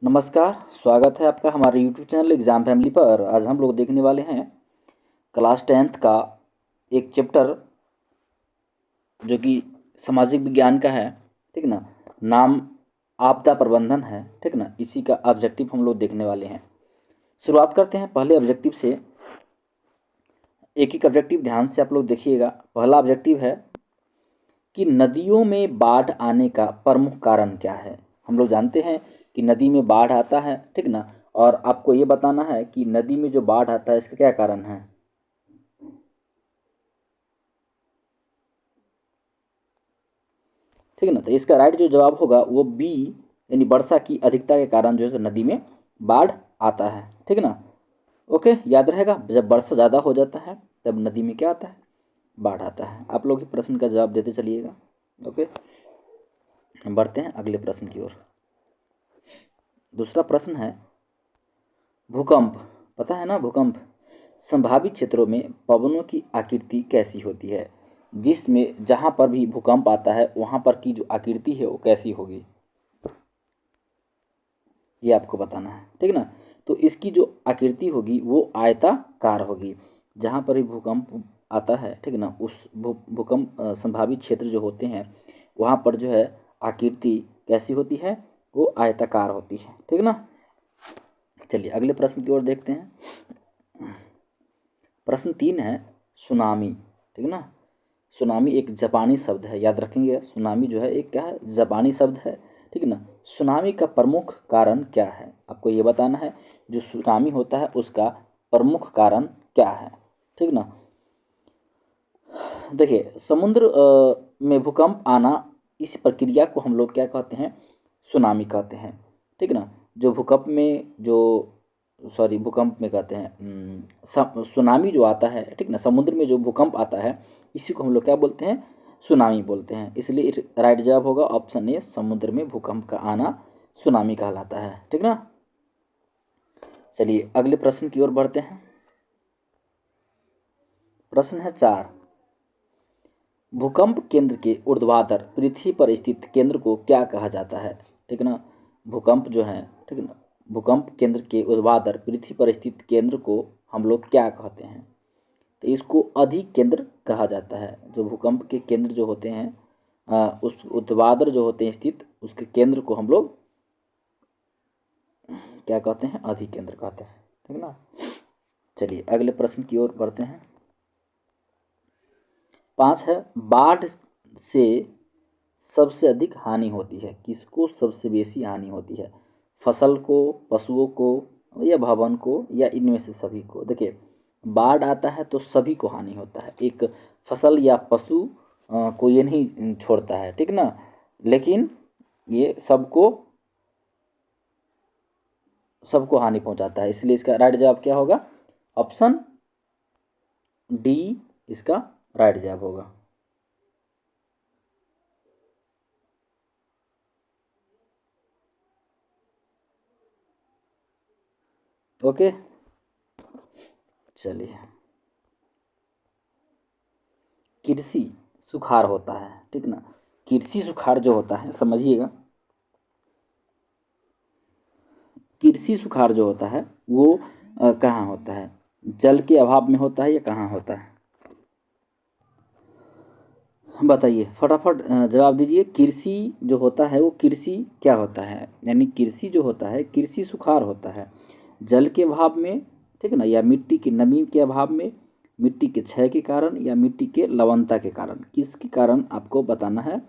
नमस्कार। स्वागत है आपका हमारे यूट्यूब चैनल एग्ज़ाम फैमिली पर। आज हम लोग देखने वाले हैं क्लास 10th का एक चैप्टर जो कि सामाजिक विज्ञान का है। ठीक ना। नाम आपदा प्रबंधन है। ठीक ना। इसी का ऑब्जेक्टिव हम लोग देखने वाले हैं। शुरुआत करते हैं पहले ऑब्जेक्टिव से। एक एक ऑब्जेक्टिव ध्यान से आप लोग देखिएगा। पहला ऑब्जेक्टिव है कि नदियों में बाढ़ आने का प्रमुख कारण क्या है। हम लोग जानते हैं कि नदी में बाढ़ आता है। ठीक ना। और आपको ये बताना है कि नदी में जो बाढ़ आता है इसका क्या कारण है। ठीक है ना। तो इसका राइट जो जवाब होगा वो बी, यानी वर्षा की अधिकता के कारण जो है नदी में बाढ़ आता है। ठीक है ना। ओके, याद रहेगा जब वर्षा ज़्यादा हो जाता है तब नदी में क्या आता है, बाढ़ आता है। आप लोग प्रश्न का जवाब देते चलिएगा। ओके, हम बढ़ते हैं अगले प्रश्न की ओर। दूसरा प्रश्न है भूकंप। पता है ना भूकंप। संभावित क्षेत्रों में पवनों की आकृति कैसी होती है। जिसमें जहाँ पर भी भूकंप आता है वहाँ पर की जो आकृति है वो कैसी होगी, ये आपको बताना है। ठीक ना। तो इसकी जो आकृति होगी वो आयताकार होगी। जहाँ पर भी भूकंप आता है, ठीक ना, उस भूकंप संभावित क्षेत्र जो होते हैं वहाँ पर जो है आकृति कैसी होती है, वो आयताकार होती है। ठीक ना। चलिए अगले प्रश्न की ओर देखते हैं। प्रश्न 3 है सुनामी। ठीक ना। सुनामी एक जापानी शब्द है, याद रखेंगे। सुनामी जो है एक क्या है, जापानी शब्द है। ठीक ना। सुनामी का प्रमुख कारण क्या है, आपको ये बताना है। जो सुनामी होता है उसका प्रमुख कारण क्या है। ठीक ना। देखिए समुद्र में भूकंप आना, इस प्रक्रिया को हम लोग क्या कहते हैं, सुनामी कहते हैं। ठीक ना। जो भूकंप में जो सॉरी भूकंप में कहते हैं सुनामी जो आता है, ठीक ना, समुद्र में जो भूकंप आता है इसी को हम लोग क्या बोलते हैं, सुनामी बोलते हैं। इसलिए राइट जवाब होगा ऑप्शन ए, समुद्र में भूकंप का आना सुनामी कहलाता है। ठीक ना। चलिए अगले प्रश्न की ओर बढ़ते हैं। प्रश्न है 4। भूकंप केंद्र के ऊर्ध्वाधर पृथ्वी पर स्थित केंद्र को क्या कहा जाता है। ठीक ना। भूकंप जो है, ठीक ना, भूकंप केंद्र के ऊर्ध्वाधर पृथ्वी पर स्थित केंद्र को हम लोग क्या कहते हैं, तो इसको अधिक केंद्र कहा जाता है। जो भूकंप के केंद्र जो होते हैं उस ऊर्ध्वाधर जो होते हैं स्थित, उसके केंद्र को हम लोग क्या कहते हैं, अधिक केंद्र कहते हैं। ठीक ना। चलिए अगले प्रश्न की ओर बढ़ते हैं। 5 है बाढ़ से सबसे अधिक हानि होती है, किसको सबसे बेसी हानि होती है, फसल को, पशुओं को, या भवन को, या इनमें से सभी को। देखिए बाढ़ आता है तो सभी को हानि होता है। एक फसल या पशु को ये नहीं छोड़ता है। ठीक ना। लेकिन ये सबको सबको हानि पहुंचाता है। इसलिए इसका राइट जवाब क्या होगा, ऑप्शन डी इसका राइट जवाब होगा। ओके, चलिए कृषि सुखाड़ होता है। ठीक ना। कृषि सुखाड़ जो होता है समझिएगा, कृषि सुखाड़ जो होता है वो कहाँ होता है, जल के अभाव में होता है या कहाँ होता है, बताइए फटाफट जवाब दीजिए। कृषि जो होता है वो कृषि क्या होता है, यानी कृषि जो होता है कृषि सुखाड़ होता है जल के अभाव में, ठीक है ना, या मिट्टी की नमी के अभाव में, मिट्टी के क्षय के कारण, या मिट्टी के लवणता के कारण, किसके कारण आपको बताना है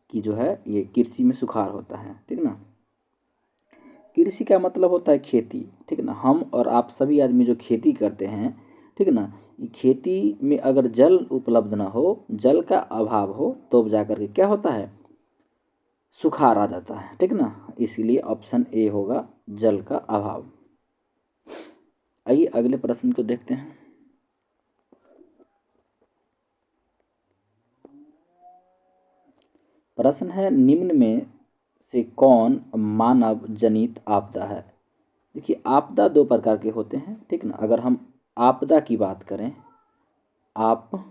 कि जो है ये कृषि में सुखाड़ होता है। ठीक ना। कृषि का मतलब होता है खेती। ठीक है ना। हम और आप सभी आदमी जो खेती करते हैं, ठीक है ना, ये खेती में अगर जल उपलब्ध ना हो, जल का अभाव हो, तो जा कर के क्या होता है, सुखाड़ आ जाता है। ठीक ना। इसलिए ऑप्शन ए होगा, जल का अभाव। आइए अगले प्रश्न को देखते हैं। प्रश्न है निम्न में से कौन मानव जनित आपदा है। देखिए आपदा दो प्रकार के होते हैं। ठीक ना। अगर हम आपदा की बात करें, आपदा,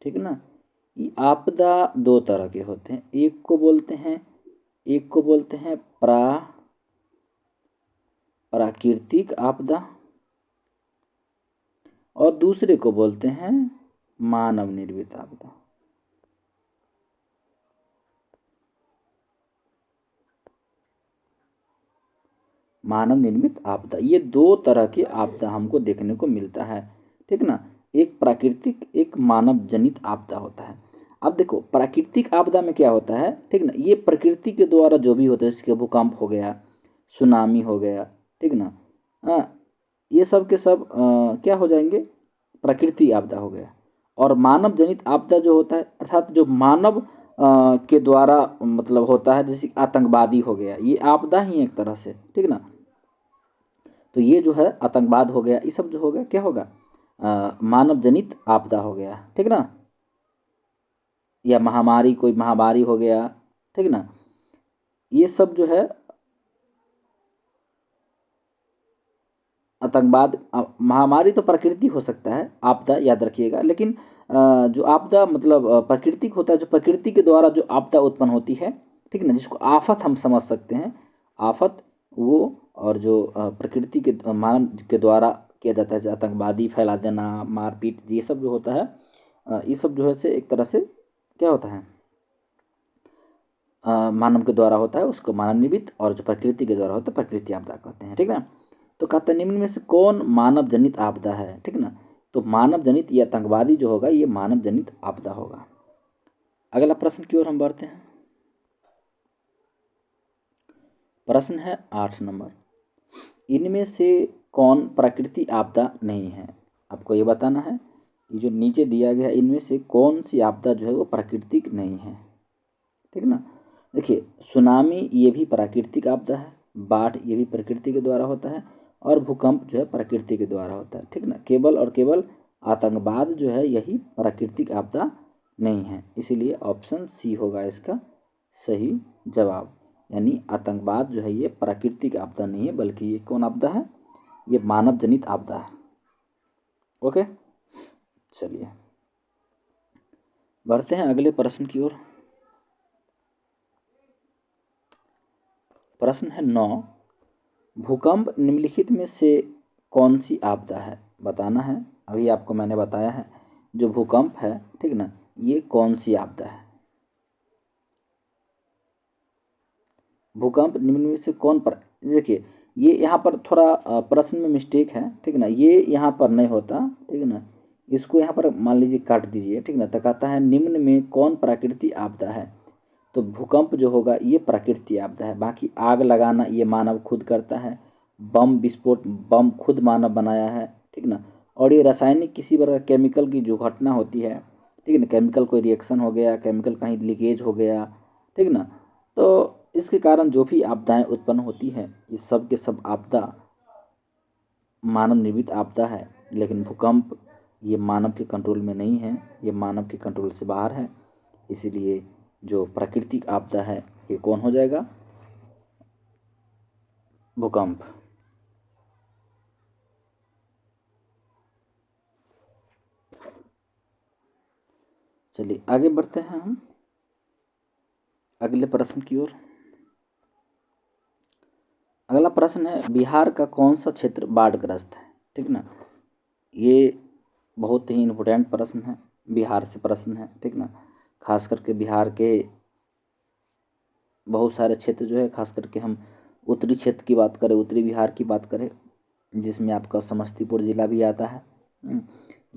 ठीक ना, ये आपदा दो तरह के होते हैं। एक को बोलते हैं एक को बोलते हैं प्राकृतिक आपदा और दूसरे को बोलते हैं मानव निर्मित आपदा। मानव निर्मित आपदा, ये दो तरह की आपदा हमको देखने को मिलता है, ठीक ना। एक प्राकृतिक, एक मानव जनित आपदा होता है। अब देखो प्राकृतिक आपदा में क्या होता है, ठीक ना, ये प्रकृति के द्वारा जो भी होता है, जैसे भूकंप हो गया, सुनामी हो गया, ठीक ना, ये सब के सब क्या हो जाएंगे, प्रकृति आपदा हो गया। और मानव जनित आपदा जो होता है, अर्थात जो मानव के द्वारा मतलब होता है, जैसे आतंकवादी हो गया, ये आपदा ही एक तरह से, ठीक ना। तो ये जो है आतंकवाद हो गया, ये सब जो हो गया क्या होगा, मानव जनित आपदा हो गया, ठीक ना। या महामारी, कोई महामारी हो गया, ठीक ना, ये सब जो है आतंकवाद। महामारी तो प्राकृतिक हो सकता है, आपदा याद रखिएगा, लेकिन जो आपदा मतलब प्राकृतिक होता है, जो प्रकृति के द्वारा जो आपदा उत्पन्न होती है, ठीक ना, जिसको आफत हम समझ सकते हैं, आफत वो। और जो प्रकृति के मानव के द्वारा किया जाता है, जैसे आतंकवादी फैला देना, मारपीट, ये सब जो होता है, ये सब जो है से एक तरह से क्या होता है, मानव के द्वारा होता है, उसको मानव निर्मित, और जो प्रकृति के द्वारा होता है प्रकृति आपदा कहते हैं, ठीक ना। तो कहते हैं निम्न में से कौन मानव जनित आपदा है, ठीक ना। तो मानव जनित या आतंकवादी जो होगा ये मानव जनित आपदा होगा। अगला प्रश्न की ओर हम बढ़ते हैं। प्रश्न है 8 नंबर, इनमें से कौन प्राकृतिक आपदा नहीं है। आपको ये बताना है, ये जो नीचे दिया गया इनमें से कौन सी आपदा जो है वो प्राकृतिक नहीं है, ठीक ना। देखिए सुनामी ये भी प्राकृतिक आपदा है, बाढ़ ये भी प्रकृति के द्वारा होता है, और भूकंप जो है प्रकृति के द्वारा होता है, ठीक ना। केवल और केवल आतंकवाद जो है यही प्राकृतिक आपदा नहीं है, इसीलिए ऑप्शन सी होगा इसका सही जवाब। यानी आतंकवाद जो है ये प्राकृतिक आपदा नहीं है, बल्कि ये कौन आपदा है, ये मानव जनित आपदा है। ओके, चलिए बढ़ते हैं अगले प्रश्न की ओर। प्रश्न है 9, भूकंप निम्नलिखित में से कौन सी आपदा है, बताना है। अभी आपको मैंने बताया है जो भूकंप है, ठीक ना, ये कौन सी आपदा है। भूकंप निम्न में से कौन पर, देखिए ये यहाँ पर थोड़ा प्रश्न में मिस्टेक है, ठीक ना, ये यहाँ पर नहीं होता, ठीक ना, इसको यहाँ पर मान लीजिए काट दीजिए, ठीक ना। तो कहता है निम्न में कौन प्राकृतिक आपदा है, तो भूकंप जो होगा ये प्राकृतिक आपदा है। बाकी आग लगाना ये मानव खुद करता है, बम विस्फोट, बम खुद मानव बनाया है, ठीक ना। और ये रासायनिक किसी प्रकार केमिकल की जो घटना होती है, ठीक है ना, केमिकल कोई रिएक्शन हो गया, केमिकल कहीं लीकेज हो गया, ठीक ना, तो इसके कारण जो भी आपदाएं उत्पन्न होती हैं, ये सब के सब आपदा मानव निर्मित आपदा है। लेकिन भूकंप ये मानव के कंट्रोल में नहीं है, ये मानव के कंट्रोल से बाहर है, इसीलिए जो प्राकृतिक आपदा है ये कौन हो जाएगा, भूकंप। चलिए आगे बढ़ते हैं हम अगले प्रश्न की ओर। अगला प्रश्न है बिहार का कौन सा क्षेत्र बाढ़ग्रस्त है, ठीक ना। ये बहुत ही इम्पोर्टेंट प्रश्न है, बिहार से प्रश्न है, ठीक ना। खास करके बिहार के बहुत सारे क्षेत्र जो है, खास करके हम उत्तरी क्षेत्र की बात करें, उत्तरी बिहार की बात करें, जिसमें आपका समस्तीपुर ज़िला भी आता है।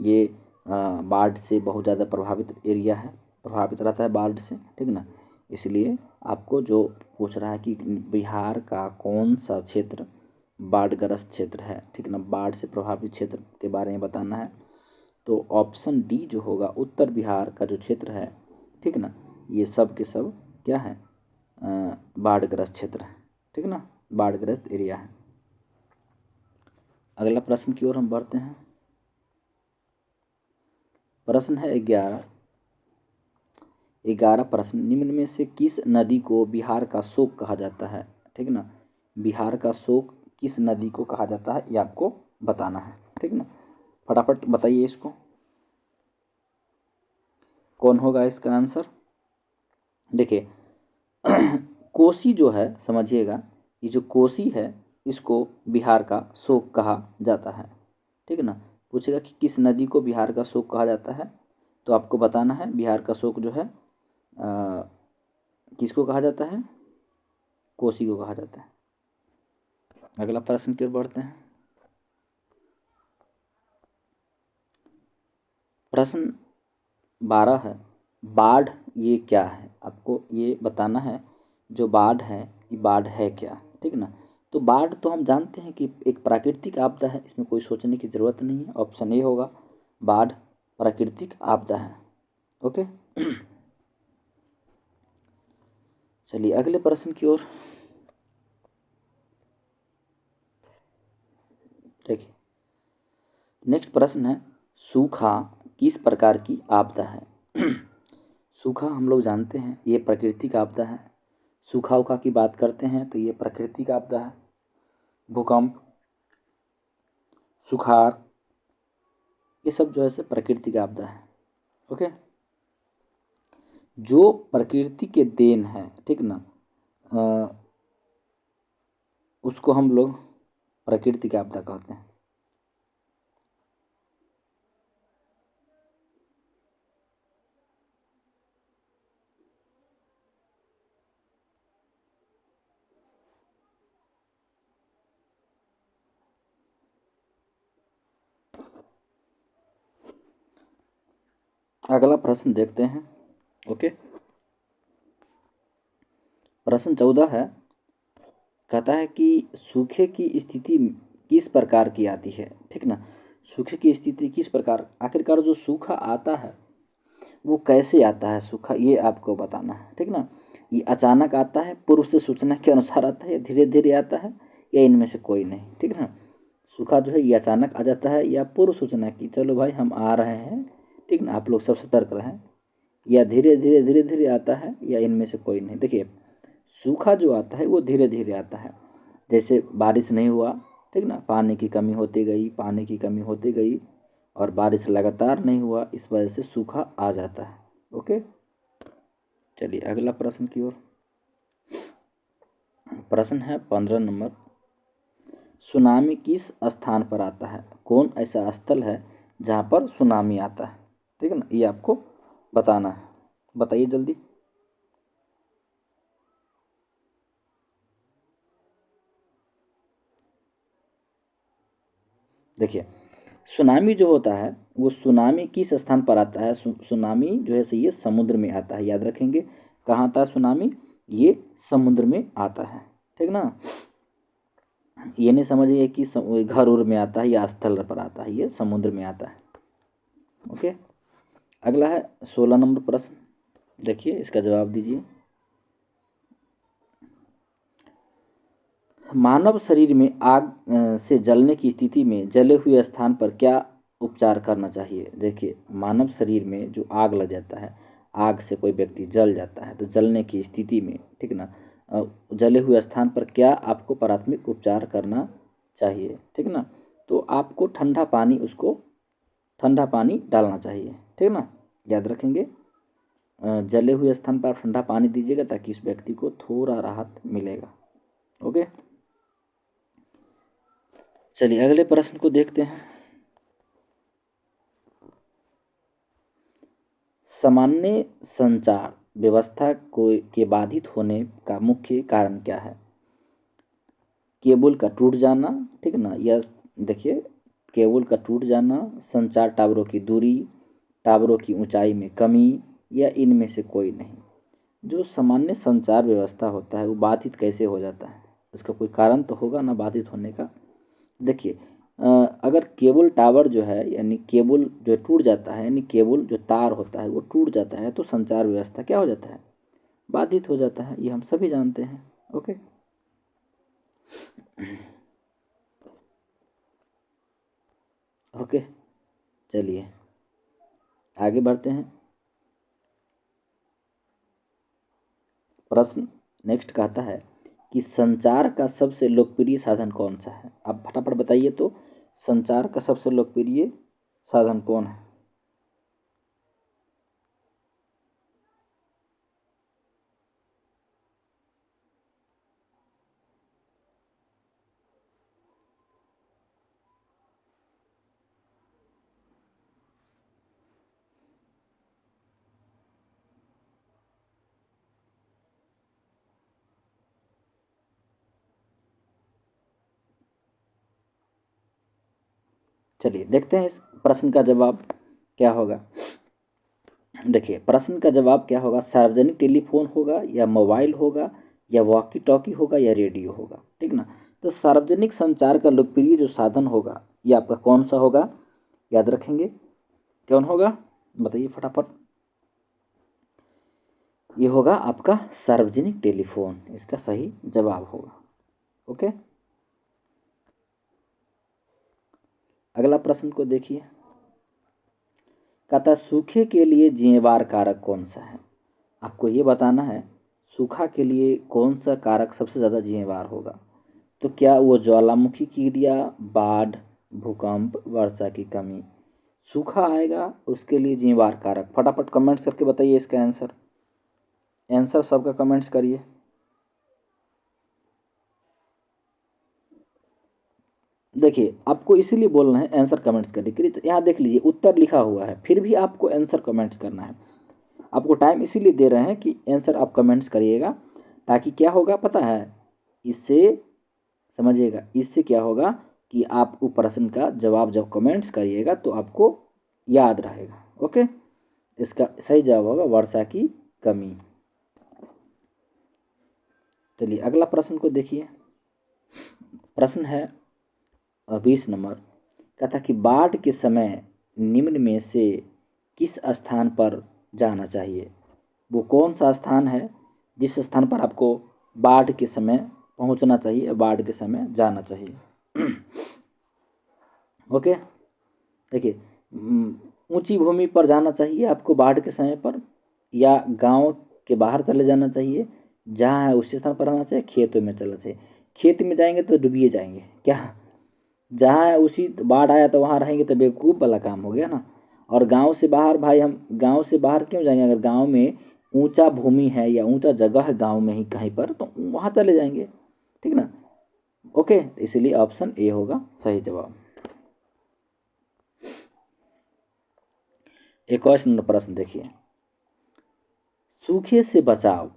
ये बाढ़ से बहुत ज़्यादा प्रभावित एरिया है, प्रभावित रहता है बाढ़ से, ठीक ना। इसलिए आपको जो पूछ रहा है कि बिहार का कौन सा क्षेत्र बाढ़ग्रस्त क्षेत्र है, ठीक ना, बाढ़ से प्रभावित क्षेत्र के बारे में बताना है। तो ऑप्शन डी जो होगा, उत्तर बिहार का जो क्षेत्र है, ठीक ना, ये सब के सब क्या है, बाढ़ग्रस्त क्षेत्र है, ठीक ना, बाढ़ग्रस्त एरिया है। अगला प्रश्न की ओर हम बढ़ते हैं। प्रश्न है 11, 11 प्रश्न, निम्न में से किस नदी को बिहार का शोक कहा जाता है, ठीक ना। बिहार का शोक किस नदी को कहा जाता है ये आपको बताना है, ठीक ना। फटाफट बताइए इसको, कौन होगा इसका आंसर। देखिए कोसी जो है, समझिएगा, ये जो कोसी है इसको बिहार का शोक कहा जाता है। ठीक है ना। पूछेगा कि किस नदी को बिहार का शोक कहा जाता है, तो आपको बताना है बिहार का शोक जो है किसको कहा जाता है, कोसी को कहा जाता है। अगला प्रश्न की ओर बढ़ते हैं। प्रश्न 12 है, बाढ़ ये क्या है, आपको ये बताना है जो बाढ़ है ये बाढ़ है क्या। ठीक है ना। तो बाढ़ तो हम जानते हैं कि एक प्राकृतिक आपदा है, इसमें कोई सोचने की ज़रूरत नहीं है। ऑप्शन ए होगा, बाढ़ प्राकृतिक आपदा है। ओके। चलिए अगले प्रश्न की ओर देखिए। नेक्स्ट प्रश्न है, सूखा किस प्रकार की आपदा है। सूखा हम लोग जानते हैं ये प्राकृतिक आपदा है। सूखा उखा की बात करते हैं तो ये प्राकृतिक आपदा है। भूकंप, सुखाड़, ये सब जो है से प्राकृतिक आपदा है। ओके। जो प्रकृति के देन है, ठीक ना, उसको हम लोग प्राकृतिक आपदा कहते हैं। अगला प्रश्न देखते हैं। ओके। प्रश्न 14 है, कहता है कि सूखे की स्थिति किस प्रकार की आती है। ठीक ना। सूखे की स्थिति किस प्रकार, आखिरकार जो सूखा आता है वो कैसे आता है सूखा, ये आपको बताना है। ठीक ना। ये अचानक आता है, पूर्व से सूचना के अनुसार आता है, या धीरे धीरे आता है, या इनमें से कोई नहीं। ठीक है ना। सूखा जो है ये अचानक आ जाता है, या पूर्व सूचना की चलो भाई हम आ रहे हैं, ठीक ना, आप लोग सब सतर्क रहें, या धीरे धीरे आता है, या इनमें से कोई नहीं। देखिए सूखा जो आता है वो धीरे धीरे आता है। जैसे बारिश नहीं हुआ, ठीक ना, पानी की कमी होती गई, पानी की कमी होती गई, और बारिश लगातार नहीं हुआ, इस वजह से सूखा आ जाता है। ओके। चलिए अगला प्रश्न की ओर। प्रश्न है 15 नंबर, सुनामी किस स्थान पर आता है, कौन ऐसा स्थल है जहाँ पर सुनामी आता है। ठीक है ना, ये आपको बताना है, बताइए जल्दी। देखिए सुनामी जो होता है वो सुनामी किस स्थान पर आता है, सुनामी जो है सही है समुद्र में आता है, याद रखेंगे। कहाँ आता है सुनामी, ये समुद्र में आता है। ठीक ना। ये नहीं समझिए कि घर उर में आता है या स्थल पर आता है, ये समुद्र में आता है। ओके। अगला है 16 नंबर प्रश्न, देखिए इसका जवाब दीजिए। मानव शरीर में आग से जलने की स्थिति में जले हुए स्थान पर क्या उपचार करना चाहिए। देखिए मानव शरीर में जो आग लग जाता है, आग से कोई व्यक्ति जल जाता है, तो जलने की स्थिति में, ठीक ना, जले हुए स्थान पर क्या आपको प्राथमिक उपचार करना चाहिए। ठीक ना। तो आपको ठंडा पानी, उसको ठंडा पानी डालना चाहिए। ठीक ना, याद रखेंगे। जले हुए स्थान पर ठंडा पानी दीजिएगा ताकि उस व्यक्ति को थोड़ा राहत मिलेगा। ओके। चलिए अगले प्रश्न को देखते हैं। सामान्य संचार व्यवस्था को के बाधित होने का मुख्य कारण क्या है। केबल का टूट जाना, ठीक ना, या देखिए केबल का टूट जाना, संचार टावरों की दूरी, टावरों की ऊंचाई में कमी, या इनमें से कोई नहीं। जो सामान्य संचार व्यवस्था होता है वो बाधित कैसे हो जाता है, इसका कोई कारण तो होगा ना बाधित होने का। देखिए अगर केबल टावर जो है, यानी केबल जो टूट जाता है, यानी केबल जो तार होता है वो टूट जाता है, तो संचार व्यवस्था क्या हो जाता है, बाधित हो जाता है, ये हम सभी जानते हैं। ओके। ओके। चलिए आगे बढ़ते हैं। प्रश्न नेक्स्ट कहता है कि संचार का सबसे लोकप्रिय साधन कौन सा है। आप फटाफट बताइए तो, संचार का सबसे लोकप्रिय साधन कौन है। चलिए देखते हैं इस प्रश्न का जवाब क्या होगा। देखिए प्रश्न का जवाब क्या होगा, सार्वजनिक टेलीफोन होगा या मोबाइल होगा या वॉकी टॉकी होगा या रेडियो होगा, ठीक ना। तो सार्वजनिक संचार का लोकप्रिय जो साधन होगा ये आपका कौन सा होगा, याद रखेंगे कौन होगा, बताइए फटाफट। ये होगा आपका सार्वजनिक टेलीफोन, इसका सही जवाब होगा। ओके, अगला प्रश्न को देखिए। कहता सूखे के लिए जिम्मेवार कारक कौन सा है। आपको ये बताना है सूखा के लिए कौन सा कारक सबसे ज़्यादा जिम्मेवार होगा। तो क्या वो ज्वालामुखी की क्रिया, बाढ़, भूकंप, वर्षा की कमी, सूखा आएगा उसके लिए जिम्मेवार कारक। फटाफट कमेंट्स करके बताइए इसका आंसर। आंसर सबका कमेंट्स करिए। देखिए आपको इसीलिए बोलना है आंसर कमेंट्स करने के लिए, तो यहाँ देख लीजिए उत्तर लिखा हुआ है फिर भी आपको आंसर कमेंट्स करना है। आपको टाइम इसीलिए दे रहे हैं कि आंसर आप कमेंट्स करिएगा, ताकि क्या होगा पता है, इससे समझिएगा, इससे क्या होगा कि आप उस प्रश्न का जवाब जब कमेंट्स करिएगा तो आपको याद रहेगा। ओके, इसका सही जवाब होगा वर्षा की कमी। चलिए अगला प्रश्न को देखिए। प्रश्न है 20 नंबर। कहता कि बाढ़ के समय निम्न में से किस स्थान पर जाना चाहिए। वो कौन सा स्थान है जिस स्थान पर आपको बाढ़ के समय पहुंचना चाहिए, बाढ़ के समय जाना चाहिए। ओके, देखिए ऊंची भूमि पर जाना चाहिए आपको बाढ़ के समय पर, या गांव के बाहर चले जाना चाहिए, जहाँ है उस स्थान पर रहना चाहिए, खेतों में चलना चाहिए। खेत में जाएंगे तो डूबिए जाएंगे क्या, जहाँ है उसी बाढ़ आया तो वहाँ रहेंगे तो बेवकूफ़ वाला काम हो गया ना। और गांव से बाहर भाई, हम गांव से बाहर क्यों जाएंगे, अगर गांव में ऊंचा भूमि है या ऊंचा जगह है गांव में ही कहीं पर तो वहाँ चले जाएंगे, ठीक ना। ओके, तो इसलिए ऑप्शन ए होगा सही जवाब। एक और नंबर प्रश्न देखिए। सूखे से बचाव,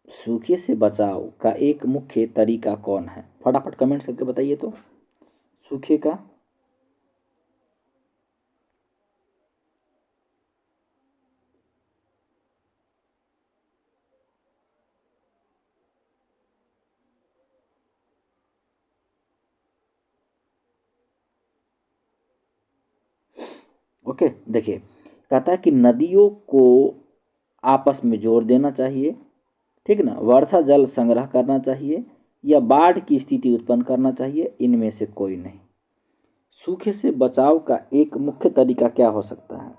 सूखे से बचाव का एक मुख्य तरीका कौन है। फटाफट कमेंट्स करके बताइए तो। सूखे का, ओके देखिए कहता है कि नदियों को आपस में जोड़ देना चाहिए, ठीक ना, वर्षा जल संग्रह करना चाहिए, या बाढ़ की स्थिति उत्पन्न करना चाहिए, इनमें से कोई नहीं। सूखे से बचाव का एक मुख्य तरीका क्या हो सकता है।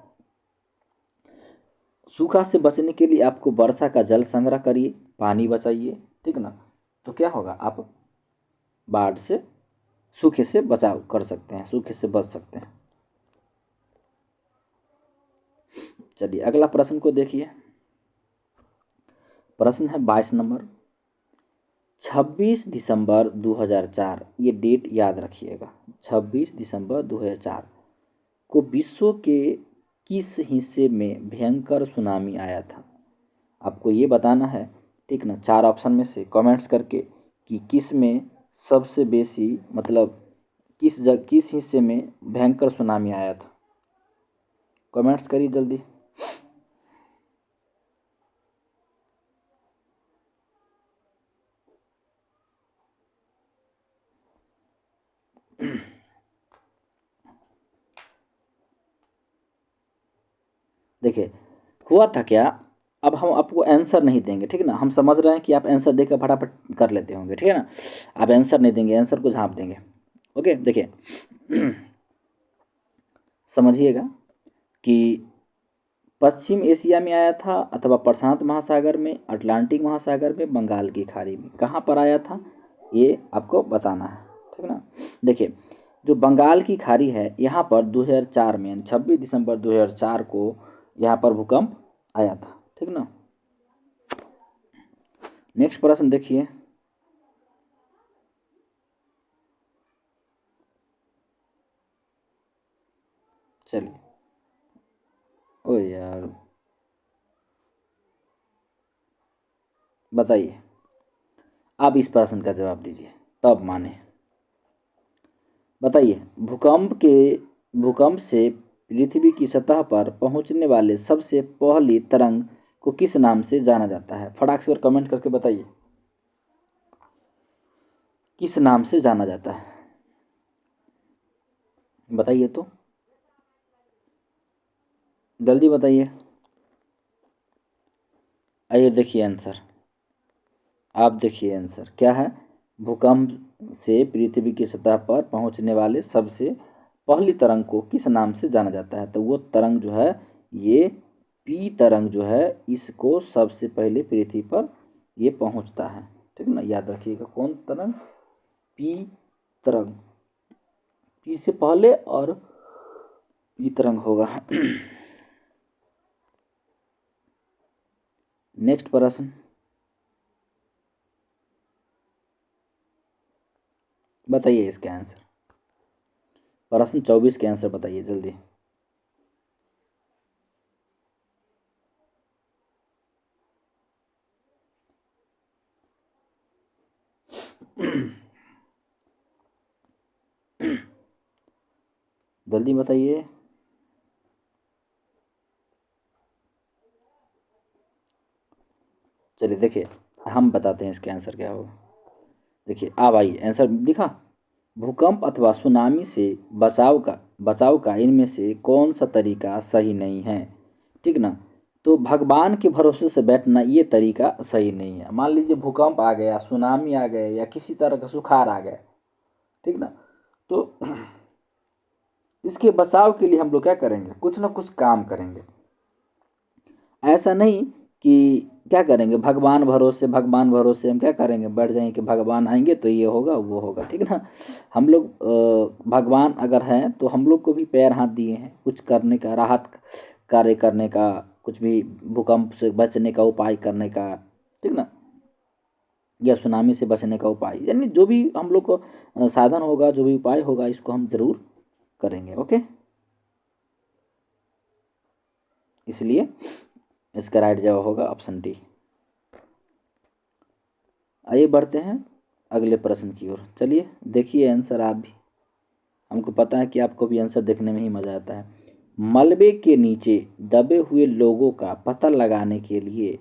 सूखा से बचने के लिए आपको वर्षा का जल संग्रह करिए, पानी बचाइए, ठीक ना, तो क्या होगा, आप बाढ़ से, सूखे से बचाव कर सकते हैं, सूखे से बच सकते हैं। चलिए अगला प्रश्न को देखिए। प्रश्न है 22 नंबर। 26 दिसंबर 2004, ये डेट याद रखिएगा, 26 दिसंबर 2004 को विश्व के किस हिस्से में भयंकर सुनामी आया था। आपको ये बताना है, ठीक ना, चार ऑप्शन में से कमेंट्स करके कि किस में सबसे बेसी, मतलब किस हिस्से में भयंकर सुनामी आया था। कमेंट्स करिए जल्दी। देखिए हुआ था क्या, अब हम आपको आंसर नहीं देंगे, ठीक है ना, हम समझ रहे हैं कि आप आंसर देकर फटाफट कर लेते होंगे, ठीक है ना। आप आंसर नहीं देंगे, आंसर को झाँप देंगे। ओके देखिए समझिएगा कि पश्चिम एशिया में आया था, अथवा प्रशांत महासागर में, अटलांटिक महासागर में, बंगाल की खाड़ी में, कहाँ पर आया था ये आपको बताना है, ठीक है ना। देखिए जो बंगाल की खाड़ी है यहाँ पर 2004 में, 26 दिसंबर 2004 को यहाँ पर भूकंप आया था, ठीक ना। नेक्स्ट प्रश्न देखिए। चलिए, ओ यार बताइए, आप इस प्रश्न का जवाब दीजिए तब माने। बताइए भूकंप के भूकंप से पृथ्वी की सतह पर पहुंचने वाले सबसे पहली तरंग को किस नाम से जाना जाता है? फटाक से और कमेंट करके बताइए, किस नाम से जाना जाता है? बताइए तो, जल्दी बताइए। आइए देखिए आंसर, आप देखिए आंसर क्या है। भूकंप से पृथ्वी की सतह पर पहुंचने वाले सबसे पहली तरंग को किस नाम से जाना जाता है? तो वो तरंग जो है, ये पी तरंग जो है, इसको सबसे पहले पृथ्वी पर ये पहुंचता है। ठीक ना, याद रखिएगा कौन तरंग? पी तरंग, पी से पहले और पी तरंग होगा। नेक्स्ट प्रश्न बताइए इसके आंसर। प्रश्न 24 के आंसर बताइए जल्दी। जल्दी बताइए। चलिए देखिए, हम बताते हैं इसके आंसर क्या होगा। देखिए आ भाई आंसर दिखा। भूकंप अथवा सुनामी से बचाव का इनमें से कौन सा तरीका सही नहीं है? ठीक ना, तो भगवान के भरोसे से बैठना ये तरीका सही नहीं है। मान लीजिए भूकंप आ गया, सुनामी आ गए, या किसी तरह का सुखाड़ आ गया, ठीक ना, तो इसके बचाव के लिए हम लोग क्या करेंगे? कुछ ना कुछ काम करेंगे। ऐसा नहीं कि क्या करेंगे भगवान भरोसे हम क्या करेंगे, बैठ जाएंगे कि भगवान आएंगे तो ये होगा वो होगा। ठीक ना, हम लोग भगवान अगर हैं तो हम लोग को भी पैर हाथ दिए हैं कुछ करने का, राहत कार्य करने का, कुछ भी भूकंप से बचने का उपाय करने का, ठीक ना, या सुनामी से बचने का उपाय, यानी जो भी हम लोग को साधन होगा, जो भी उपाय होगा, इसको हम जरूर करेंगे। ओके, इसलिए इसका राइट जवाब होगा ऑप्शन डी। आइए बढ़ते हैं अगले प्रश्न की ओर। चलिए देखिए आंसर आप भी, हमको पता है कि आपको भी आंसर देखने में ही मज़ा आता है। मलबे के नीचे दबे हुए लोगों का पता लगाने के लिए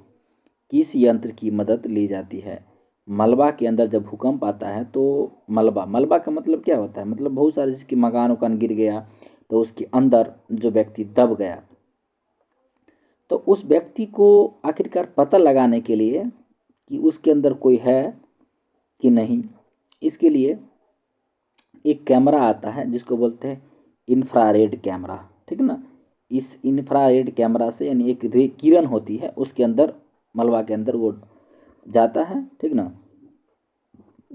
किस यंत्र की मदद ली जाती है? मलबा के अंदर जब भूकंप आता है तो मलबा मलबा का मतलब क्या होता है? मतलब बहुत सारे जिसके मकान उकान गिर गया तो उसके अंदर जो व्यक्ति दब गया, तो उस व्यक्ति को आखिरकार पता लगाने के लिए कि उसके अंदर कोई है कि नहीं, इसके लिए एक कैमरा आता है जिसको बोलते हैं इंफ्रारेड कैमरा। ठीक ना, इस इंफ्रारेड कैमरा से, यानी एक किरण होती है उसके अंदर, मलबा के अंदर वो जाता है, ठीक ना,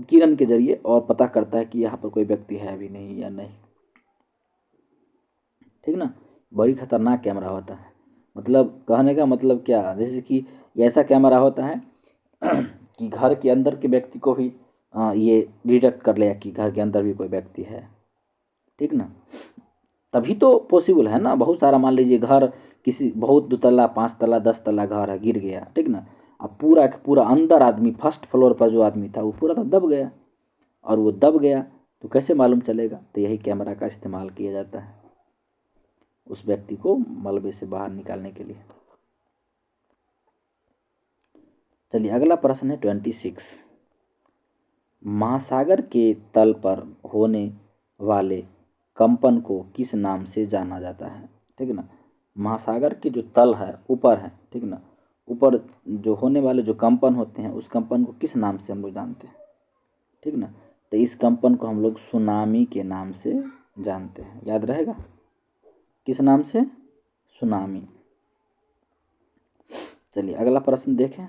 किरण के जरिए, और पता करता है कि यहाँ पर कोई व्यक्ति है भी नहीं या नहीं। ठीक ना, बड़ी खतरनाक कैमरा होता है। मतलब कहने का मतलब क्या, जैसे कि ऐसा कैमरा होता है कि घर के अंदर के व्यक्ति को भी ये डिटेक्ट कर लेगा कि घर के अंदर भी कोई व्यक्ति है। ठीक ना, तभी तो पॉसिबल है ना। बहुत सारा मान लीजिए घर, किसी बहुत 2 तल्ला 5 तल्ला 10 तल्ला घर है, गिर गया, ठीक ना, अब पूरा का पूरा अंदर आदमी, फर्स्ट फ्लोर पर जो आदमी था वो पूरा तो दब गया, और वो दब गया तो कैसे मालूम चलेगा? तो यही कैमरा का इस्तेमाल किया जाता है उस व्यक्ति को मलबे से बाहर निकालने के लिए। चलिए अगला प्रश्न है 26। महासागर के तल पर होने वाले कंपन को किस नाम से जाना जाता है? ठीक ना, महासागर के जो तल है, ऊपर है, ठीक ना, ऊपर जो होने वाले जो कंपन होते हैं उस कंपन को किस नाम से हम लोग जानते हैं? ठीक ना, तो इस कंपन को हम लोग सुनामी के नाम से जानते हैं। याद रहेगा किस नाम से? सुनामी। चलिए अगला प्रश्न देखें।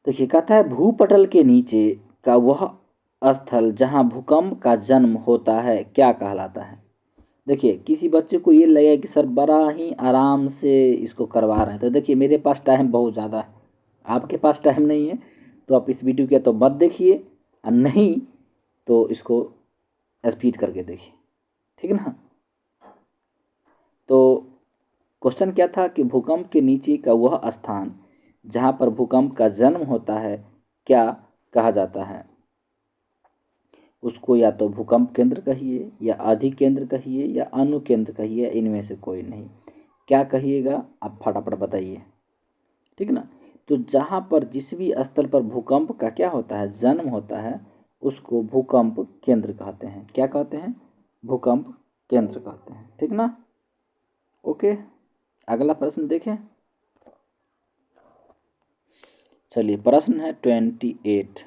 देखिए कहता है भूपटल के नीचे का वह स्थल जहाँ भूकंप का जन्म होता है क्या कहलाता है? देखिए किसी बच्चे को ये लगे कि सर बड़ा ही आराम से इसको करवा रहे हैं, तो देखिए मेरे पास टाइम बहुत ज़्यादा है, आपके पास टाइम नहीं है, तो आप इस वीडियो के तो मत देखिए, और नहीं तो इसको स्पीड करके देखिए। ठीक ना। तो क्वेश्चन क्या था कि भूकंप के नीचे का वह स्थान जहाँ पर भूकंप का जन्म होता है क्या कहा जाता है। उसको या तो भूकंप केंद्र कहिए या अधिकेंद्र कहिए या अनुकेंद्र कहिए, इनमें से कोई नहीं। क्या कहिएगा आप फटाफट बताइए, ठीक ना। तो जहाँ पर जिस भी स्थल पर भूकंप का क्या होता है, जन्म होता है, उसको भूकंप केंद्र कहते हैं। क्या कहते हैं, भूकंप केंद्र कहते हैं, ठीक ना। ओके, अगला प्रश्न देखें। चलिए प्रश्न है 28।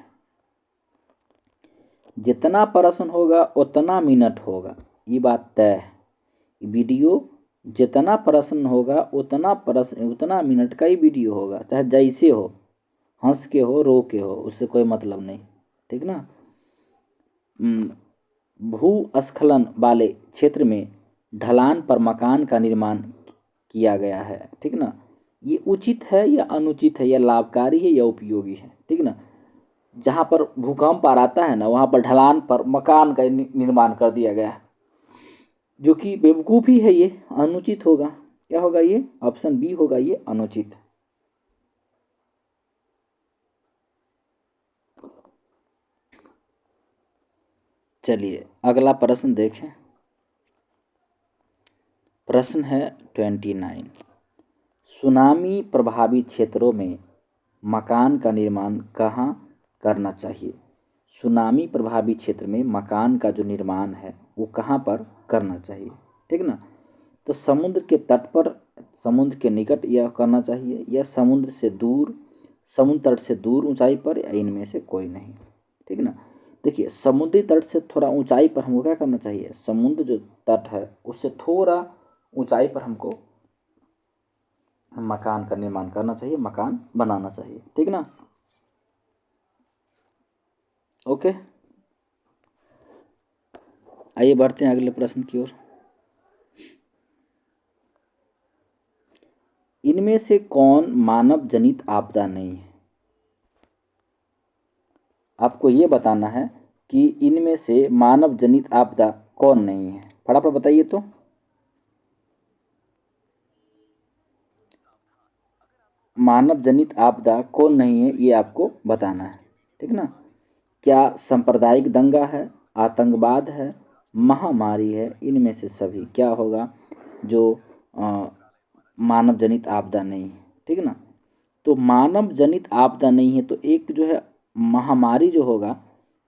जितना प्रश्न होगा उतना मिनट होगा, ये बात तय है। वीडियो जितना प्रश्न होगा उतना मिनट का ही वीडियो होगा, चाहे जैसे हो, हंस के हो रो के हो, उससे कोई मतलब नहीं, ठीक ना। भूस्खलन वाले क्षेत्र में ढलान पर मकान का निर्माण किया गया है, ठीक ना। ये उचित है या अनुचित है, या लाभकारी है या उपयोगी है, ठीक ना। जहाँ पर भूकंप आ आता है ना, वहाँ पर ढलान पर मकान का निर्माण कर दिया गया है, जो कि बेवकूफ़ी है, ये अनुचित होगा। क्या होगा ये, ऑप्शन बी होगा ये अनुचित। चलिए अगला प्रश्न देखें। प्रश्न है 29। सुनामी प्रभावित क्षेत्रों में मकान का निर्माण कहाँ करना चाहिए। सुनामी प्रभावित क्षेत्र में मकान का जो निर्माण है वो कहाँ पर करना चाहिए, ठीक ना। तो समुद्र के तट पर, समुद्र के निकट यह करना चाहिए, या समुद्र से दूर, समुद्र तट से दूर ऊंचाई पर, या इनमें से कोई नहीं, ठीक ना। देखिए समुद्री तट से थोड़ा ऊंचाई पर हमको क्या करना चाहिए, समुद्र जो तट है उससे थोड़ा ऊंचाई पर हमको मकान का निर्माण करना चाहिए, मकान बनाना चाहिए, ठीक ना। ओके, आइए बढ़ते हैं अगले प्रश्न की ओर। इनमें से कौन मानव जनित आपदा नहीं है। आपको ये बताना है कि इनमें से मानव जनित आपदा कौन नहीं है, फटाफट बताइए तो। मानव जनित आपदा कौन नहीं है ये आपको बताना है, ठीक ना। क्या सांप्रदायिक दंगा है, आतंकवाद है, महामारी है, इनमें से सभी क्या होगा जो मानव जनित आपदा नहीं है, ठीक ना। तो मानव जनित आपदा नहीं है तो एक जो है महामारी जो होगा,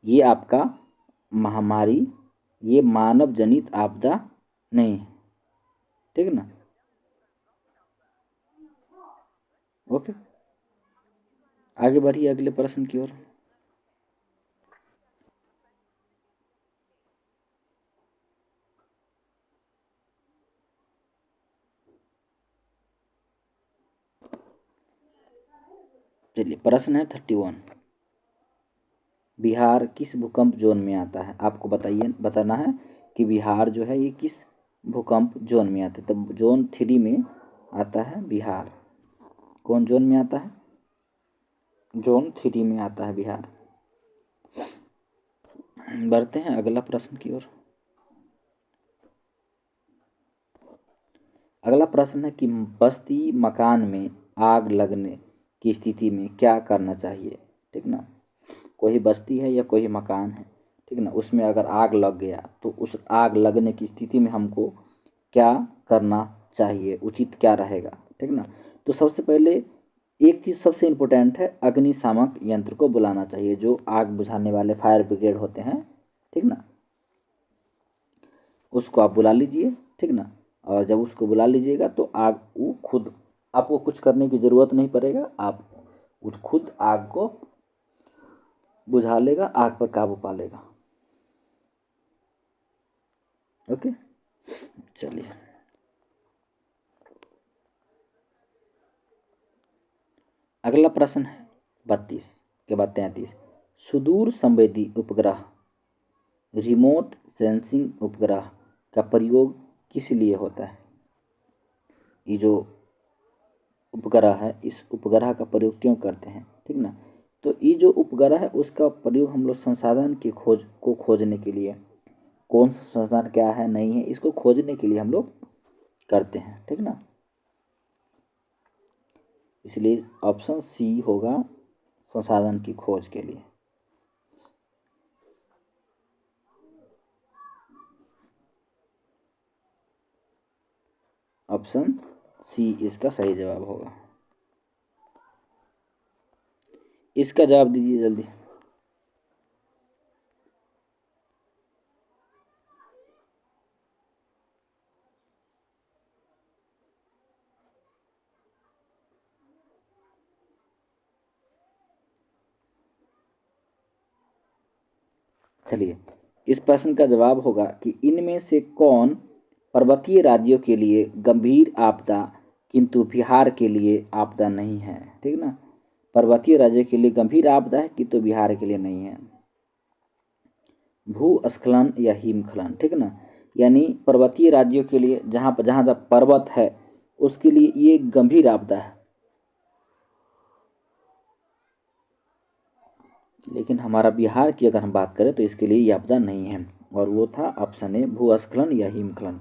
ये आपका महामारी, ये मानव जनित आपदा नहीं है, ठीक ना। ओके, आगे बढ़िए अगले प्रश्न की ओर। चलिए प्रश्न है 31। बिहार किस भूकंप जोन में आता है। आपको बताइए, बताना है कि बिहार जो है ये किस भूकंप जोन में आता है। तब जोन 3 में आता है बिहार। कौन जोन में आता है, जोन 3 में आता है बिहार। बढ़ते हैं अगला प्रश्न की ओर। अगला प्रश्न है कि बस्ती मकान में आग लगने की स्थिति में क्या करना चाहिए, ठीक ना। कोई बस्ती है या कोई मकान है, ठीक ना, उसमें अगर आग लग गया तो उस आग लगने की स्थिति में हमको क्या करना चाहिए, उचित क्या रहेगा, ठीक ना। तो सबसे पहले एक चीज़ सबसे इम्पोर्टेंट है, अग्निशामक यंत्र को बुलाना चाहिए, जो आग बुझाने वाले फायर ब्रिगेड होते हैं, ठीक ना, उसको आप बुला लीजिए, ठीक ना। और जब उसको बुला लीजिएगा तो आग वो खुद, आपको कुछ करने की ज़रूरत नहीं पड़ेगा, आप खुद आग को बुझा लेगा, आग पर काबू पा लेगा। ओके, चलिए अगला प्रश्न है 32 के बाद 33। सुदूर संवेदी उपग्रह, रिमोट सेंसिंग उपग्रह का प्रयोग किस लिए होता है। ये जो उपग्रह है, इस उपग्रह का प्रयोग क्यों करते हैं, ठीक ना। तो ये जो उपग्रह है उसका प्रयोग हम लोग संसाधन की खोज को खोजने के लिए, कौन सा संसाधन क्या है नहीं है, इसको खोजने के लिए हम लोग करते हैं, ठीक ना। इसलिए ऑप्शन सी होगा संसाधन की खोज के लिए। ऑप्शन सी इसका सही जवाब होगा। इसका जवाब दीजिए जल्दी। चलिए, इस प्रश्न का जवाब होगा कि इनमें से कौन पर्वतीय राज्यों के लिए गंभीर आपदा किंतु बिहार के लिए आपदा नहीं है, ठीक ना। पर्वतीय राज्य के लिए गंभीर आपदा है किंतु बिहार के लिए नहीं है। भूस्खलन या हिमस्खलन, ठीक ना, यानी पर्वतीय राज्यों के लिए जहाँ जहाँ पर्वत है उसके लिए ये गंभीर आपदा है, लेकिन हमारा बिहार की अगर हम बात करें तो इसके लिए ये आपदा नहीं है, और वो था ऑप्शन ए भूस्खलन या हिमस्खलन,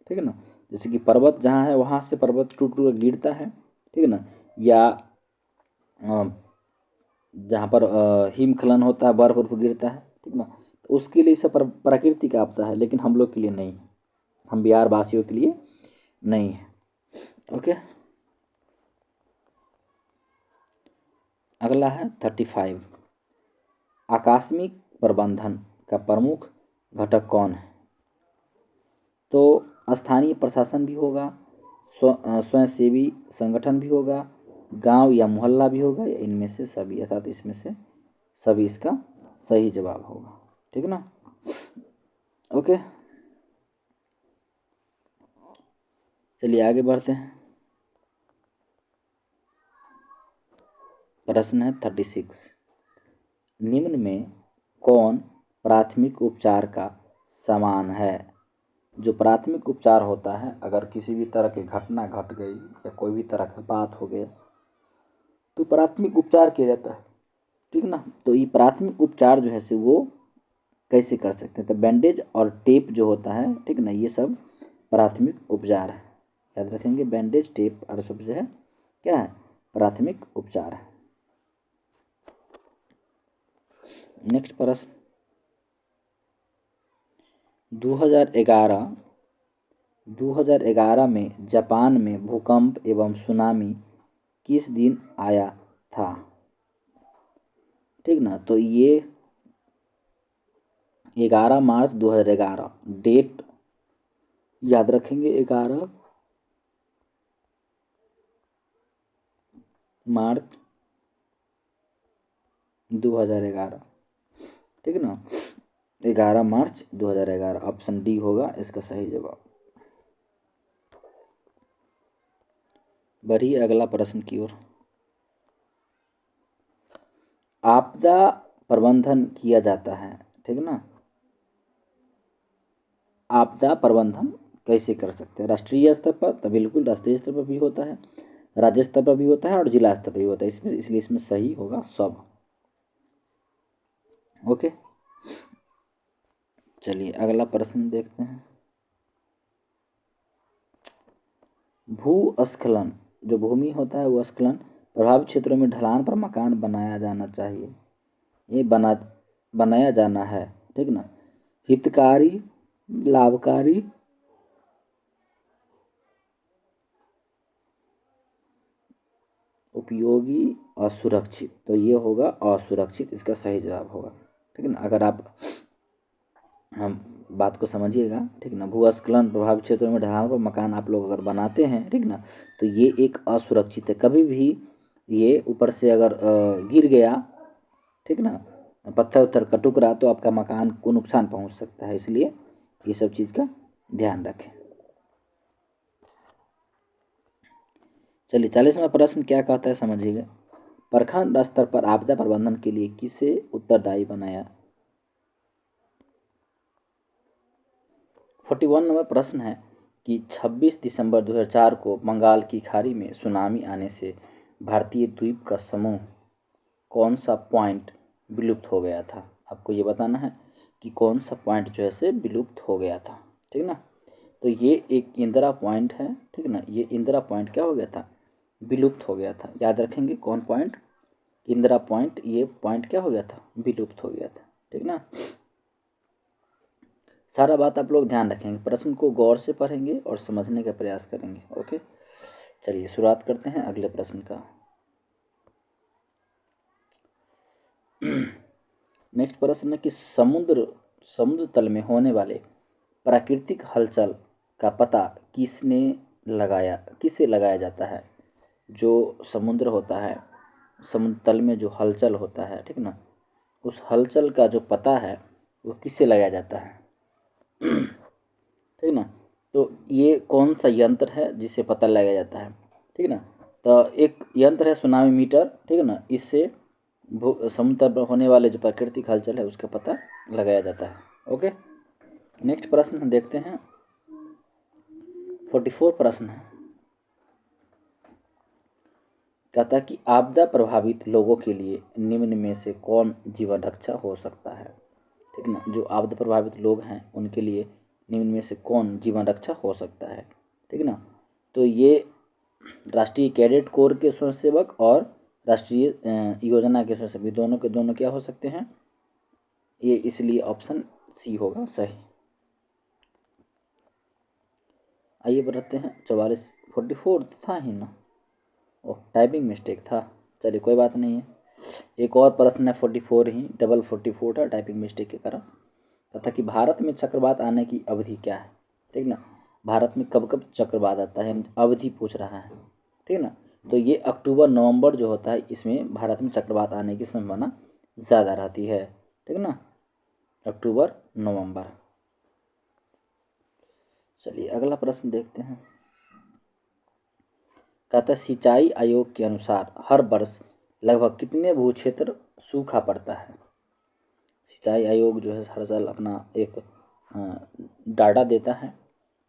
ठीक है ना। जैसे कि पर्वत जहाँ है वहाँ से पर्वत टूट टूट गिरता है, ठीक है ना, या जहाँ पर हिमस्खलन होता है, बर्फ उर्फ गिरता है, ठीक ना, तो उसके लिए सब प्राकृतिक आपदा है, लेकिन हम लोग के लिए नहीं, हम बिहार वासियों के लिए नहीं है। ओके, अगला है 35। आकस्मिक प्रबंधन का प्रमुख घटक कौन है? तो स्थानीय प्रशासन भी होगा, स्वयंसेवी संगठन भी होगा, गांव या मोहल्ला भी होगा, या इनमें से सभी, अर्थात इसमें से सभी इसका सही जवाब होगा, ठीक है ना। ओके, चलिए आगे बढ़ते हैं। प्रश्न है 36। निम्न में कौन प्राथमिक उपचार का समान है? जो प्राथमिक उपचार होता है, अगर किसी भी तरह की घटना घट गई या कोई भी तरह का बात हो गया तो प्राथमिक उपचार किया जाता है, ठीक ना। तो ये प्राथमिक उपचार जो है से वो कैसे कर सकते हैं? तो बैंडेज और टेप जो होता है, ठीक ना, ये सब प्राथमिक उपचार है, याद रखेंगे। बैंडेज टेप और सब जो है क्या है? प्राथमिक उपचार है। नेक्स्ट प्रश्न 2011 में जापान में भूकंप एवं सुनामी किस दिन आया था, ठीक ना। तो ये 11 मार्च 2011, डेट याद रखेंगे, 11 मार्च 2011, ठीक है ना, 11 मार्च 2011, ऑप्शन डी होगा इसका सही जवाब। बढ़िए अगला प्रश्न की ओर। आपदा प्रबंधन किया जाता है, ठीक है ना। आपदा प्रबंधन कैसे कर सकते हैं? राष्ट्रीय स्तर पर, तो बिल्कुल राष्ट्रीय स्तर पर भी होता है, राज्य स्तर पर भी होता है और जिला स्तर पर भी होता है, इसमें इसलिए इसमें सही होगा सब। ओके, चलिए अगला प्रश्न देखते हैं। भूस्खलन, जो भूमि होता है वो स्खलन प्रभावित क्षेत्रों में ढलान पर मकान बनाया जाना चाहिए, ये बनाया जाना है, ठीक ना। हितकारी, लाभकारी, उपयोगी, असुरक्षित, तो ये होगा असुरक्षित, इसका सही जवाब होगा, ठीक है ना। अगर आप हम बात को समझिएगा, ठीक ना, भूस्खलन प्रभावित क्षेत्रों में ढलान पर मकान आप लोग अगर बनाते हैं, ठीक ना, तो ये एक असुरक्षित है, कभी भी ये ऊपर से अगर गिर गया, ठीक ना, पत्थर उत्थर का टुकड़ा, तो आपका मकान को नुकसान पहुंच सकता है, इसलिए ये सब चीज़ का ध्यान रखें। चलिए 40वां प्रश्न क्या कहता है समझिएगा। प्रखंड स्तर पर आपदा प्रबंधन के लिए किसे उत्तरदायी बनाया? 41वां प्रश्न है कि 26 दिसंबर 2004 को बंगाल की खाड़ी में सुनामी आने से भारतीय द्वीप का समूह कौन सा पॉइंट विलुप्त हो गया था? आपको ये बताना है कि कौन सा पॉइंट जो है से विलुप्त हो गया था, ठीक ना। तो ये एक इंदिरा पॉइंट है, ठीक ना। ये इंदिरा पॉइंट क्या हो गया था, विलुप्त हो गया था। याद रखेंगे कौन पॉइंट, इंदिरा पॉइंट। ये पॉइंट क्या हो गया था, विलुप्त हो गया था, ठीक ना। सारा बात आप लोग ध्यान रखेंगे, प्रश्न को गौर से पढ़ेंगे और समझने का प्रयास करेंगे। ओके, चलिए शुरुआत करते हैं अगले प्रश्न का। नेक्स्ट प्रश्न है कि समुद्र तल में होने वाले प्राकृतिक हलचल का पता किससे लगाया जाता है। जो समुद्र होता है, समुद्र तल में जो हलचल होता है, ठीक ना, उस हलचल का जो पता है वो किससे लगाया जाता है, ठीक ना। तो ये कौन सा यंत्र है जिससे पता लगाया जाता है, ठीक ना। तो एक यंत्र है सुनामी मीटर, ठीक है ना। इससे समुद्र पर होने वाले जो प्राकृतिक हलचल है उसका पता लगाया जाता है। ओके, नेक्स्ट प्रश्न हम देखते हैं। 44 प्रश्न है, कहता है कि आपदा प्रभावित लोगों के लिए निम्न में से कौन जीवन रक्षा हो सकता है, ठीक ना। जो आपदा प्रभावित लोग हैं उनके लिए निम्न में से कौन जीवन रक्षा हो सकता है, ठीक ना। तो ये राष्ट्रीय कैडेट कोर के स्वयंसेवक और राष्ट्रीय योजना के स्वयंसेवक दोनों के दोनों क्या हो सकते हैं, ये इसलिए ऑप्शन सी होगा सही। आइए बढ़ते हैं 44, 44 था ही ना, ओह टाइपिंग मिस्टेक था, चलिए कोई बात नहीं है। एक और प्रश्न है 44 ही, डबल 44 था टाइपिंग मिस्टेक के कारण। तथा कि भारत में चक्रवात आने की अवधि क्या है, ठीक ना। भारत में कब कब चक्रवात आता है, अवधि पूछ रहा है, ठीक ना। तो ये अक्टूबर नवंबर जो होता है इसमें भारत में चक्रवात आने की संभावना ज़्यादा रहती है, ठीक ना, अक्टूबर नवंबर। चलिए अगला प्रश्न देखते हैं। कहता है सिंचाई आयोग के अनुसार हर वर्ष लगभग कितने भू क्षेत्र सूखा पड़ता है। सिंचाई आयोग जो है हर साल अपना एक डाटा देता है,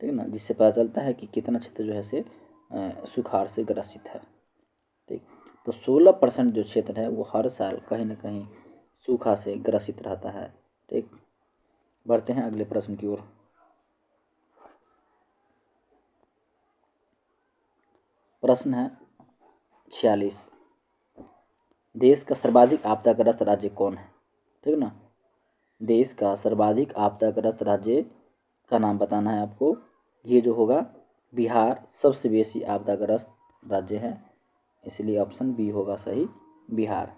ठीक है ना, जिससे पता चलता है कि कितना क्षेत्र जो है से सुखाड़ से ग्रसित है, ठीक। तो 16% जो क्षेत्र है वो हर साल कहीं ना कहीं सूखा से ग्रसित रहता है, ठीक। बढ़ते हैं अगले प्रश्न की ओर। प्रश्न है 46, देश का सर्वाधिक आपदाग्रस्त राज्य कौन है, ठीक ना। देश का सर्वाधिक आपदाग्रस्त राज्य का नाम बताना है आपको। ये जो होगा बिहार सबसे बेसी आपदाग्रस्त राज्य है, इसलिए ऑप्शन बी होगा सही, बिहार।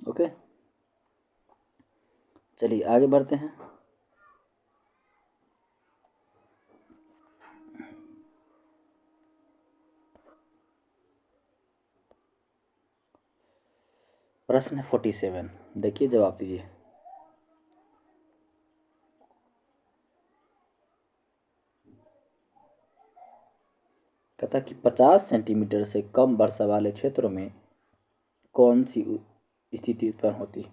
ओके, चलिए आगे बढ़ते हैं। प्रश्न है 47, देखिए जवाब दीजिए। कहता कि 50 सेंटीमीटर से कम वर्षा वाले क्षेत्रों में कौन सी स्थिति उत्पन्न होती है।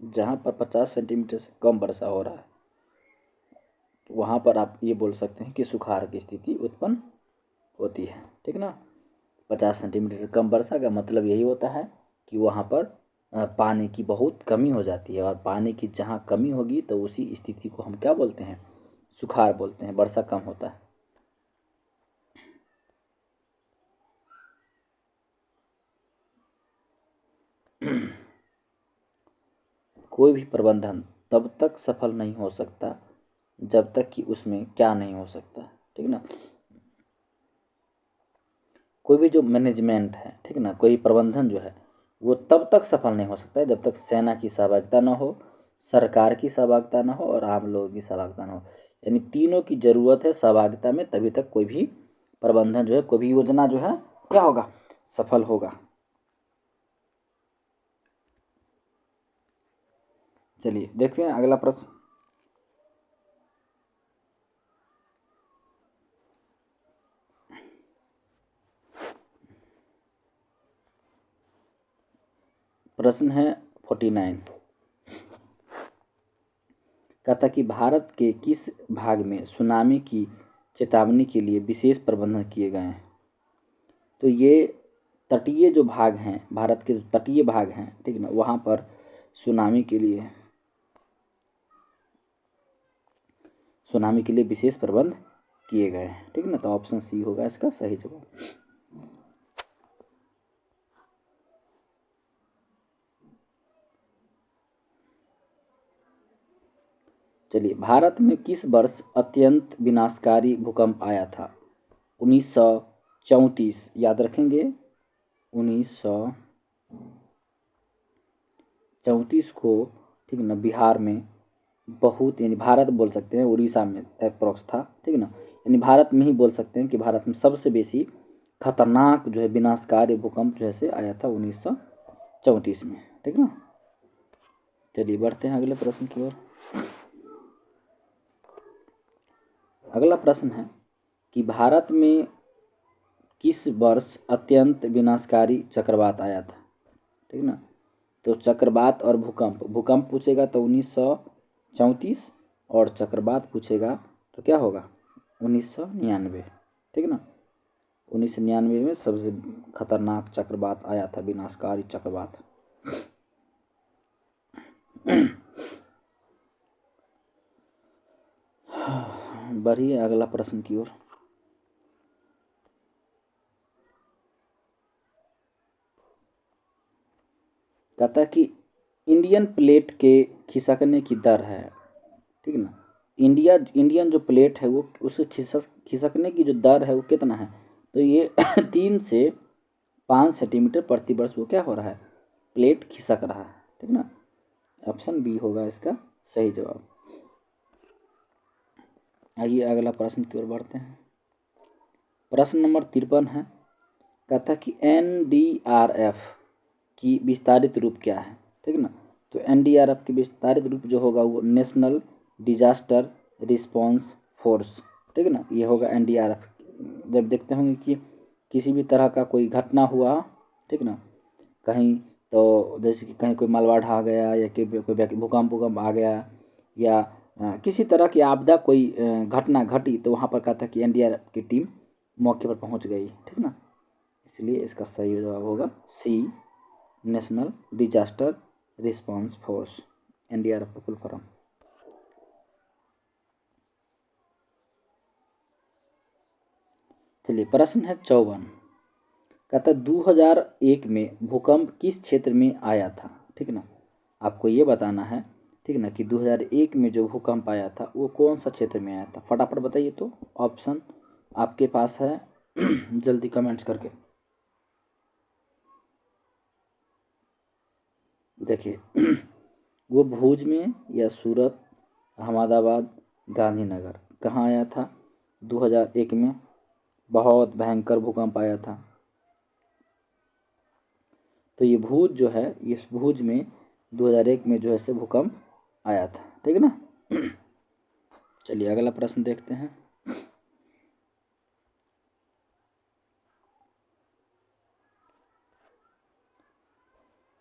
जहाँ पर 50 सेंटीमीटर से कम वर्षा हो रहा है तो वहाँ पर आप ये बोल सकते हैं कि सुखाड़ की स्थिति उत्पन्न होती है, ठीक ना। 50 सेंटीमीटर से कम वर्षा का मतलब यही होता है कि वहाँ पर पानी की बहुत कमी हो जाती है, और पानी की जहाँ कमी होगी तो उसी स्थिति को हम क्या बोलते हैं, सुखाड़ बोलते हैं, वर्षा कम होता है। कोई भी प्रबंधन तब तक सफल नहीं हो सकता जब तक कि उसमें क्या नहीं हो सकता, ठीक ना। कोई भी जो मैनेजमेंट है, ठीक ना, कोई प्रबंधन जो है वो तब तक सफल नहीं हो सकता है जब तक सेना की सहभागिता ना हो, सरकार की सहभागिता ना हो और आम लोगों की सहभागिता ना हो। यानी तीनों की ज़रूरत है सहभागिता में, तभी तक कोई भी प्रबंधन जो है, कोई भी योजना जो है क्या होगा, सफल होगा। चलिए देखते हैं अगला प्रश्न। प्रश्न है 49, कहता कि भारत के किस भाग में सुनामी की चेतावनी के लिए विशेष प्रबंधन किए गए हैं। तो ये तटीय जो भाग हैं, भारत के जो तटीय भाग हैं, ठीक है ना, वहाँ पर सुनामी के लिए विशेष प्रबंध किए गए हैं, ठीक है ना। तो ऑप्शन सी होगा इसका सही जवाब। चलिए, भारत में किस वर्ष अत्यंत विनाशकारी भूकंप आया था? 1934, याद रखेंगे 1934 को, ठीक है ना। बिहार में बहुत, यानी भारत बोल सकते हैं, उड़ीसा में अप्रोक्स था, ठीक है ना। यानी भारत में ही बोल सकते हैं कि भारत में सबसे बेसी खतरनाक जो है विनाशकारी भूकंप जो है से आया था 1934 में, ठीक है ना। चलिए बढ़ते हैं अगले प्रश्न की ओर। अगला प्रश्न है कि भारत में किस वर्ष अत्यंत विनाशकारी चक्रवात आया था, ठीक है ना। तो चक्रवात और भूकंप पूछेगा तो 1934, और चक्रवात पूछेगा तो क्या होगा 1999, ठीक है ना। 1999 में सबसे खतरनाक चक्रवात आया था, विनाशकारी चक्रवात। बढ़िए अगला प्रश्न की ओर। कहता है कि इंडियन प्लेट के खिसकने की दर है, ठीक है ना। इंडियन जो प्लेट है वो उसे खिसकने की जो दर है वो कितना है? तो ये 3 से 5 सेंटीमीटर प्रति वर्ष वो क्या हो रहा है, प्लेट खिसक रहा है, ठीक ना। ऑप्शन बी होगा इसका सही जवाब। आइए अगला प्रश्न की ओर बढ़ते हैं। प्रश्न नंबर 53 है। कहता है कि NDRF की विस्तारित रूप क्या है, ठीक है ना। तो NDRF की विस्तारित रूप जो होगा वो नेशनल डिजास्टर रिस्पॉन्स फोर्स, ठीक है ना। ये होगा NDRF। जब देखते होंगे कि किसी भी तरह का कोई घटना हुआ, ठीक ना, कहीं तो जैसे कि कहीं कोई मलबा ढा गया या कोई भूकंप आ गया, या किसी तरह की आपदा कोई घटना घटी, तो वहाँ पर कहता है कि NDRF की टीम मौके पर पहुँच गई, ठीक ना। इसलिए इसका सही जवाब होगा C, national disaster response force, NDRF का फुल फॉर्म। चलिए प्रश्न है 54। कहता है 2001 में भूकंप किस क्षेत्र में आया था, ठीक है ना। आपको ये बताना है, ठीक है ना, कि 2001 में जो भूकंप आया था वो कौन सा क्षेत्र में आया था। फटाफट बताइए। तो ऑप्शन आपके पास है जल्दी कमेंट्स करके देखिए। वो भुज में या सूरत, अहमदाबाद, गांधीनगर, कहाँ आया था 2001 में? बहुत भयंकर भूकंप आया था। तो ये भुज जो है, इस भुज में 2001 में जो है से भूकंप आया था, ठीक है ना। चलिए अगला प्रश्न देखते हैं।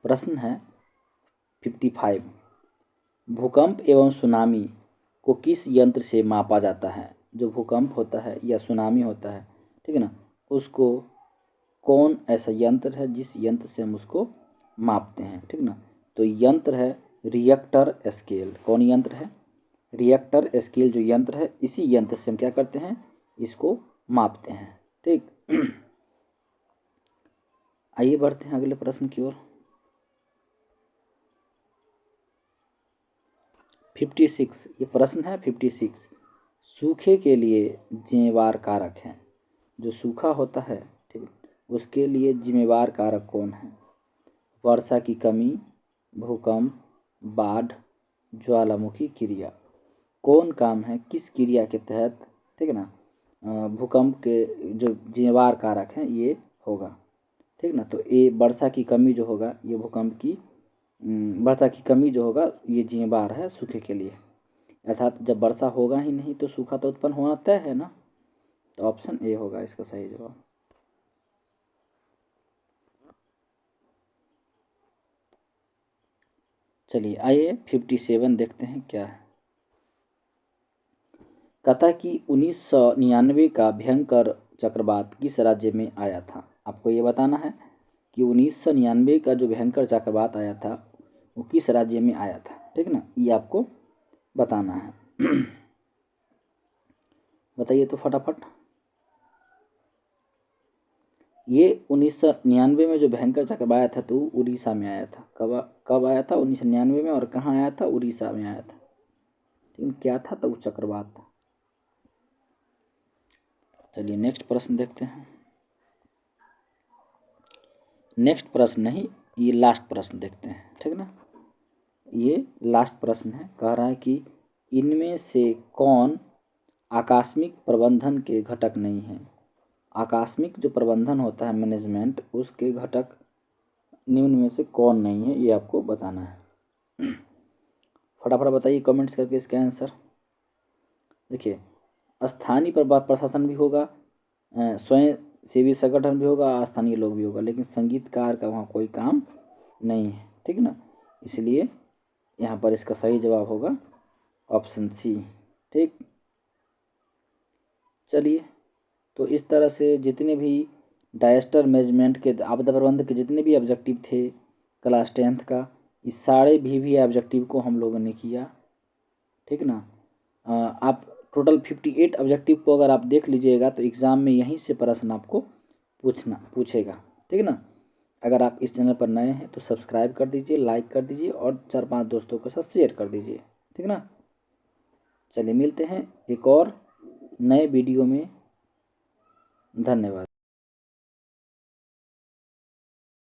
प्रश्न है 55। भूकंप एवं सुनामी को किस यंत्र से मापा जाता है? जो भूकंप होता है या सुनामी होता है, ठीक है ना, उसको कौन ऐसा यंत्र है जिस यंत्र से हम उसको मापते हैं, ठीक ना। तो यंत्र है रिएक्टर स्केल। कौन यंत्र है? रिएक्टर स्केल जो यंत्र है, इसी यंत्र से हम क्या करते हैं, इसको मापते हैं, ठीक। आइए बढ़ते हैं अगले प्रश्न की ओर। 56, ये प्रश्न है 56। सूखे के लिए जिम्मेवार कारक हैं। जो सूखा होता है, ठीक, उसके लिए जिम्मेवार कारक कौन है? वर्षा की कमी, भूकंप, बाढ़, ज्वालामुखी क्रिया। कौन काम है, किस क्रिया के तहत, ठीक है ना, भूकंप के जो जिम्मेवार कारक हैं ये होगा, ठीक ना। तो ये वर्षा की कमी जो होगा, ये भूकंप की वर्षा की कमी जो होगा ये जिम्मेवार है सूखे के लिए। अर्थात जब वर्षा होगा ही नहीं तो सूखा तो उत्पन्न होना तय है ना। तो ऑप्शन ए होगा इसका सही जवाब। चलिए आइए 57 देखते हैं क्या है। कहता है कि 1999 का भयंकर चक्रवात किस राज्य में आया था? आपको ये बताना है कि 1999 का जो भयंकर चक्रवात आया था वो किस राज्य में आया था, ठीक ना, ये आपको बताना है। बताइए तो फटाफट। ये 1999 में जो भयंकर चक्रवात आया था तो उड़ीसा में आया था। कब आया था? 1999 में। और कहाँ आया था? उड़ीसा में आया था। लेकिन क्या था तो चक्रवात था। चलिए नेक्स्ट प्रश्न देखते हैं। नेक्स्ट प्रश्न नहीं, ये लास्ट प्रश्न देखते हैं, ठीक ना। ये लास्ट प्रश्न है। कह रहा है कि इनमें से कौन आकस्मिक प्रबंधन के घटक नहीं है। आकस्मिक जो प्रबंधन होता है, मैनेजमेंट, उसके घटक निम्न में से कौन नहीं है, ये आपको बताना है। फटाफट बताइए कमेंट्स करके इसका आंसर। देखिए, स्थानीय प्रशासन भी होगा, स्वयं सेवी संगठन भी होगा, स्थानीय लोग भी होगा, लेकिन संगीतकार का वहाँ कोई काम नहीं है, ठीक ना। इसलिए यहाँ पर इसका सही जवाब होगा ऑप्शन सी, ठीक। चलिए, तो इस तरह से जितने भी डायस्टर मैनेजमेंट के, आपदा प्रबंधन के जितने भी ऑब्जेक्टिव थे क्लास 10th का, इस सारे भी ऑब्जेक्टिव को हम लोगों ने किया, ठीक ना। आप टोटल 58 ऑब्जेक्टिव को अगर आप देख लीजिएगा तो एग्ज़ाम में यहीं से प्रश्न आपको पूछेगा, ठीक ना। अगर आप इस चैनल पर नए हैं तो सब्सक्राइब कर दीजिए, लाइक कर दीजिए और 4-5 दोस्तों के साथ शेयर कर दीजिए, ठीक ना। चलिए मिलते हैं एक और नए वीडियो में। धन्यवाद।